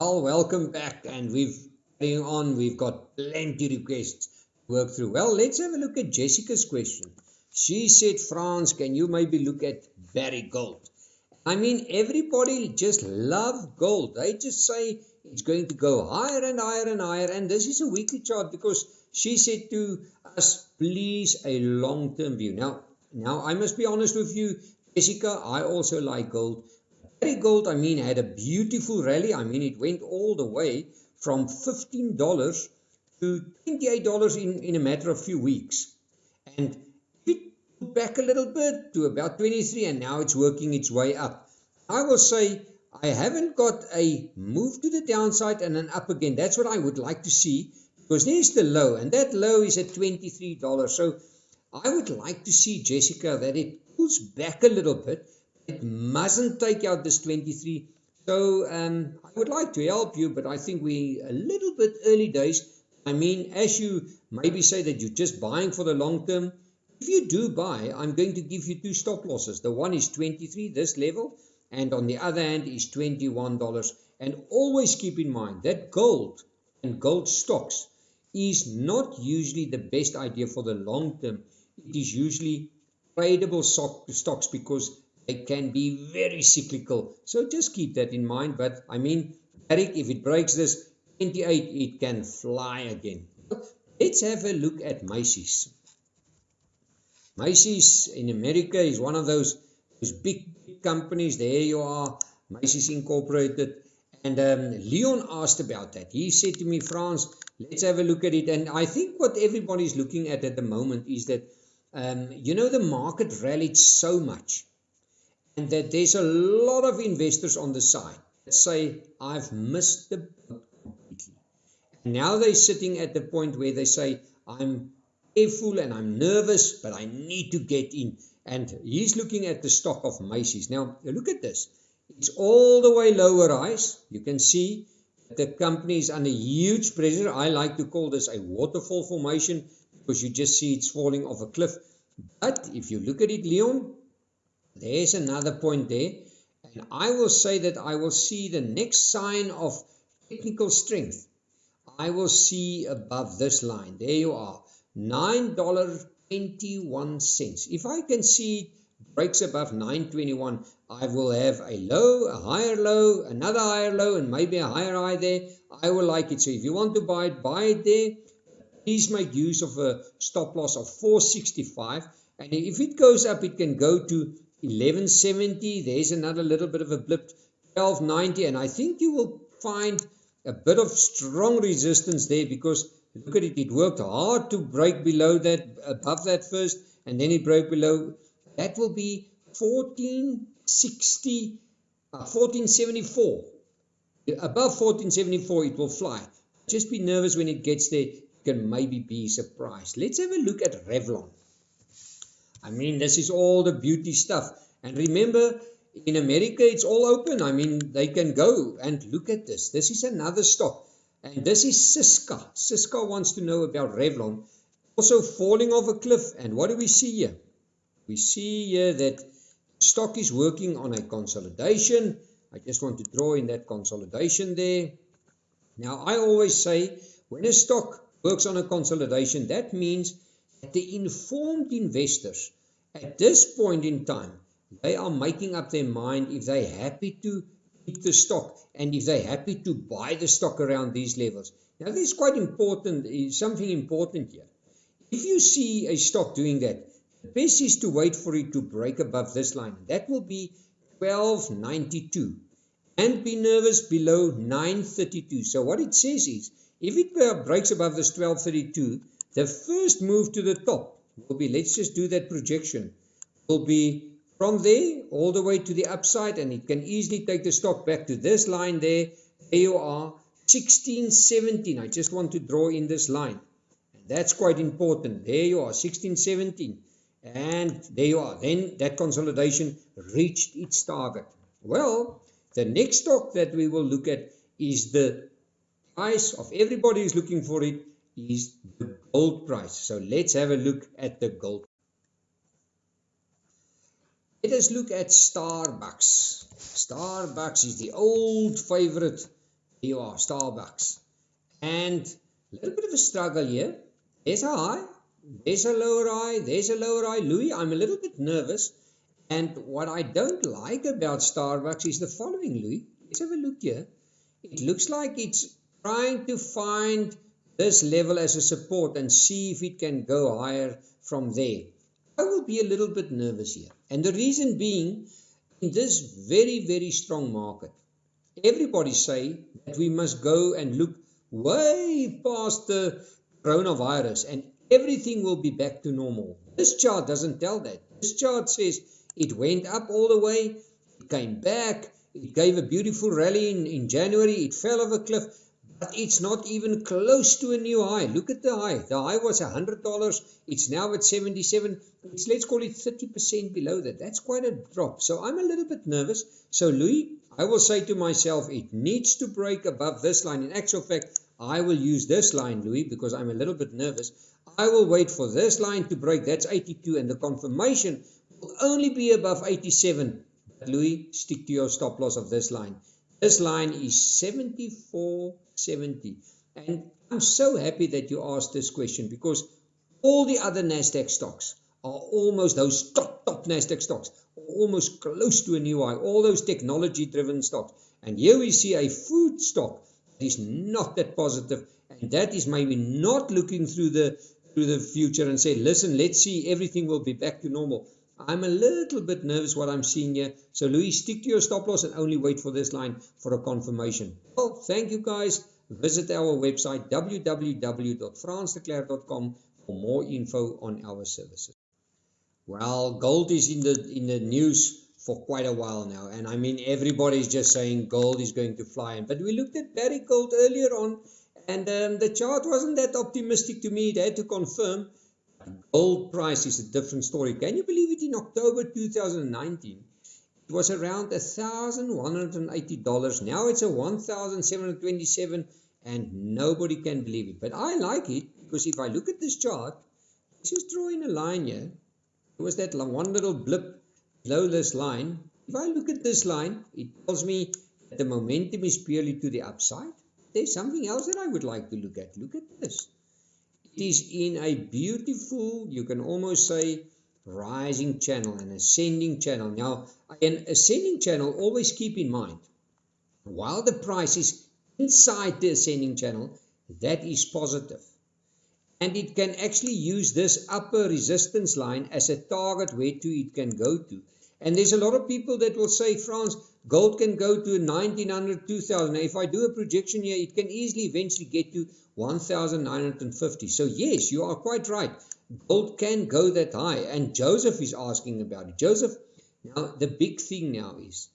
Well, welcome back, and we've carrying on. We've got plenty requests to work through. Well, let's have a look at Jessica's question. She said, "France, can you maybe look at Barry Gold?" I mean, everybody just love gold. They just say it's going to go higher and higher and higher. And this is a weekly chart because she said to us, please, a long-term view. Now I must be honest with you, Jessica. I also like gold. Barry Gold, I mean, had a beautiful rally. I mean, it went all the way from $15 to $28 in a matter of few weeks. And it pulled back a little bit to about 23, and now it's working its way up. I will say I haven't got a move to the downside and an up again. That's what I would like to see, because there's the low, and that low is at $23. So I would like to see, Jessica, that it pulls back a little bit. It mustn't take out this 23. So I would like to help you, but I think we're a little bit early days. I mean, as you maybe say that you're just buying for the long term, if you do buy, I'm going to give you two stop losses. The one is 23, this level, and on the other hand is $21. And always keep in mind that gold and gold stocks is not usually the best idea for the long term. It is usually tradable stocks because they can be very cyclical. So just keep that in mind. But I mean, Eric, if it breaks this 28, it can fly again. Let's have a look at Macy's. Macy's in America is one of those big companies. There you are, Macy's Incorporated. And Leon asked about that. He said to me, France, let's have a look at it. And I think what everybody's looking at the moment is that, the market rallied so much, and that there's a lot of investors on the side that say, I've missed the boat completely. And now they're sitting at the point where they say, I'm careful and I'm nervous, but I need to get in. And he's looking at the stock of Macy's. Now, look at this. It's all the way lower rise. You can see that the company is under huge pressure. I like to call this a waterfall formation because you just see it's falling off a cliff. But if you look at it, Leon, there's another point there, and I will say that I will see the next sign of technical strength. I will see above this line. There you are, $9.21. If I can see it breaks above $9.21, I will have a low, a higher low, another higher low, and maybe a higher high there. I will like it. So if you want to buy it there. Please make use of a stop loss of 465. And if it goes up, it can go to 1170. There's another little bit of a blip, 1290. And I think you will find a bit of strong resistance there because look at it. It worked hard to break below that, above that first, and then it broke below. That will be 1474. Above 1474, it will fly. Just be nervous when it gets there. Can maybe be surprised. Let's have a look at Revlon. I mean, this is all the beauty stuff. And remember, in America, it's all open. I mean, they can go and look at this. This is another stock. And this is Cisco. Cisco wants to know about Revlon. Also falling off a cliff. And what do we see here? We see here that stock is working on a consolidation. I just want to draw in that consolidation there. Now, I always say, when a stock works on a consolidation, that means that the informed investors at this point in time, they are making up their mind if they're happy to keep the stock and if they're happy to buy the stock around these levels. Now, this is quite important, something important here. If you see a stock doing that, the best is to wait for it to break above this line. That will be 1292 and be nervous below 932. So what it says is, if it breaks above this 1232, the first move to the top will be, let's just do that projection, will be from there all the way to the upside, and it can easily take the stock back to this line there. There you are, 1617. I just want to draw in this line. And that's quite important. There you are, 1617. And there you are. Then that consolidation reached its target. Well, the next stock that we will look at is the price of everybody is looking for it is the gold price. So let's have a look at the gold. Let us look at Starbucks. Starbucks is the old favorite There you are, Starbucks. And a little bit of a struggle here. There's a high, there's a lower high, there's a lower high. Louis, I'm a little bit nervous. And what I don't like about Starbucks is the following, Louis. Let's have a look here. It looks like it's trying to find this level as a support and see if it can go higher from there. I will be a little bit nervous here. And the reason being, in this very, very strong market, everybody say that we must go and look way past the coronavirus and everything will be back to normal. This chart doesn't tell that. This chart says it went up all the way, it came back, it gave a beautiful rally in January, it fell off a cliff, but it's not even close to a new high. Look at the high. The high was $100, it's now at 77. It's, let's call it 30% below that. That's quite a drop. So I'm a little bit nervous. So Louis, I will say to myself, it needs to break above this line. In actual fact, I will use this line, Louis, because I'm a little bit nervous. I will wait for this line to break. That's 82, and the confirmation will only be above 87. But Louis, stick to your stop loss of this line. This line is 74.70. And I'm so happy that you asked this question, because all the other NASDAQ stocks are almost, those top NASDAQ stocks, are almost close to a new high. All those technology-driven stocks. And here we see a food stock that is not that positive, and that is maybe not looking through the future and say, listen, let's see, everything will be back to normal. I'm a little bit nervous what I'm seeing here. So Louis, stick to your stop loss and only wait for this line for a confirmation. Well, thank you guys. Visit our website www.fransdeclaire.com for more info on our services. Well, gold is in the news for quite a while now, and I mean everybody's just saying gold is going to fly. But we looked at Barrick Gold earlier on, and the chart wasn't that optimistic to me. It had to confirm. Gold price is a different story. Can you believe it? In October 2019, it was around $1,180. Now it's a $1,727, and nobody can believe it. But I like it, because if I look at this chart, let's just draw in a line here. There was that one little blip below this line. If I look at this line, it tells me that the momentum is purely to the upside. There's something else that I would like to look at. Look at this. It is in a beautiful, you can almost say, rising channel, an ascending channel. Now, an ascending channel, always keep in mind, while the price is inside the ascending channel, that is positive. And it can actually use this upper resistance line as a target where to it can go to. And there's a lot of people that will say, Frans, gold can go to 1900, 2000. Now, if I do a projection here, it can easily eventually get to 1950. So yes, you are quite right. Gold can go that high. And Joseph is asking about it. Joseph, now the big thing now is,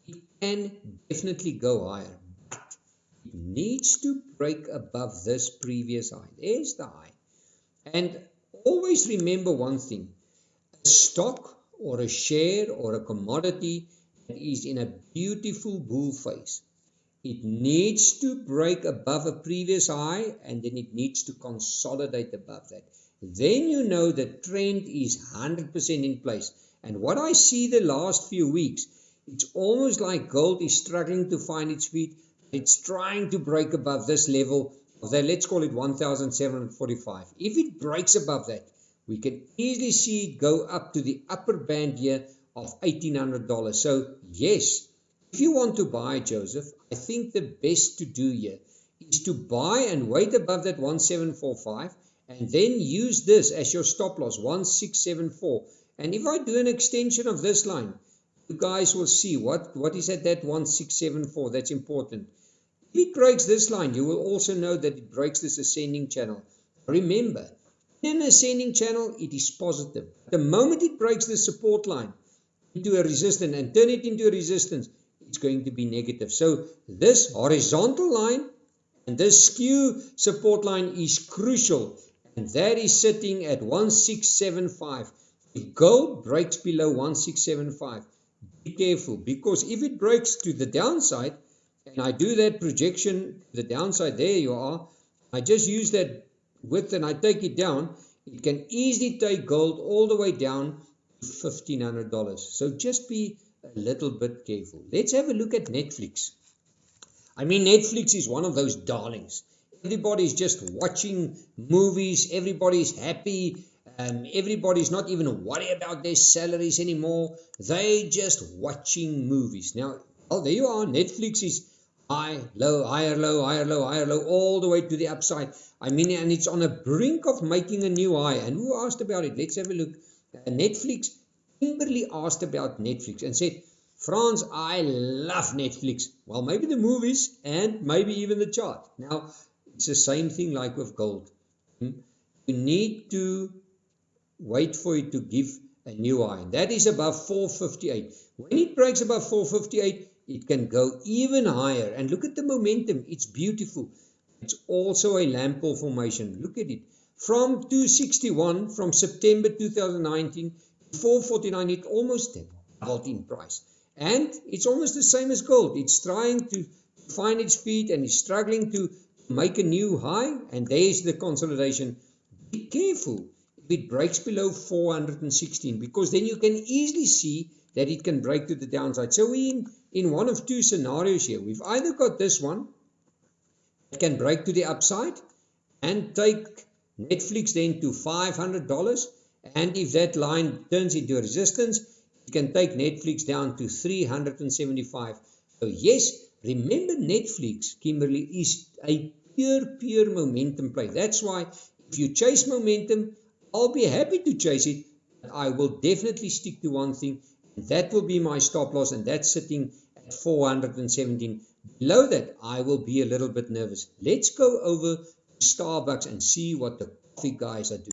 it can definitely go higher. But it needs to break above this previous high. There's the high. And always remember one thing. A stock or a share or a commodity that is in a beautiful bull phase, it needs to break above a previous high, and then it needs to consolidate above that. Then you know the trend is 100% in place. And what I see the last few weeks, it's almost like gold is struggling to find its feet. It's trying to break above this level of that, let's call it 1,745. If it breaks above that, we can easily see it go up to the upper band here of $1,800. So yes, if you want to buy, Joseph, I think the best to do here is to buy and wait above that 1745, and then use this as your stop loss, 1674. And if I do an extension of this line, you guys will see what is at that 1674. That's important. If it breaks this line, you will also know that it breaks this ascending channel. Remember, in an ascending channel, it is positive. The moment it breaks the support line into a resistance and turn it into a resistance, it's going to be negative. So this horizontal line and this skew support line is crucial, and that is sitting at 1675. If gold breaks below 1675, be careful, because if it breaks to the downside, and I do that projection, the downside, there you are, I just use that width and I take it down, it can easily take gold all the way down to $1,500. So just be a little bit careful. Let's have a look at Netflix. I mean, Netflix is one of those darlings. Everybody's just watching movies. Everybody's happy. Everybody's not even worried about their salaries anymore. They just watching movies. Now, oh, there you are. Netflix is high, low, higher, low, higher, low, higher, low, all the way to the upside. I mean, and it's on a brink of making a new high. And who asked about it? Let's have a look. Netflix. Kimberly asked about Netflix and said, Frans, I love Netflix. Well, maybe the movies and maybe even the chart. Now, it's the same thing like with gold. You need to wait for it to give a new high. That is above 458. When it breaks above 458, it can go even higher. And look at the momentum. It's beautiful. It's also a lamp ball formation. Look at it. From 261, from September 2019, 449, it almost doubled in price. And it's almost the same as gold. It's trying to find its feet and is struggling to make a new high. And there's the consolidation. Be careful if it breaks below 416, because then you can easily see that it can break to the downside. So we're in one of two scenarios here. We've either got this one, it can break to the upside and take Netflix then to $500. And if that line turns into resistance, you can take Netflix down to 375. So yes, remember Netflix, Kimberly, is a pure momentum play. That's why if you chase momentum, I'll be happy to chase it. But I will definitely stick to one thing, and that will be my stop loss, and that's sitting at 417. Below that, I will be a little bit nervous. Let's go over to Starbucks and see what the coffee guys are doing.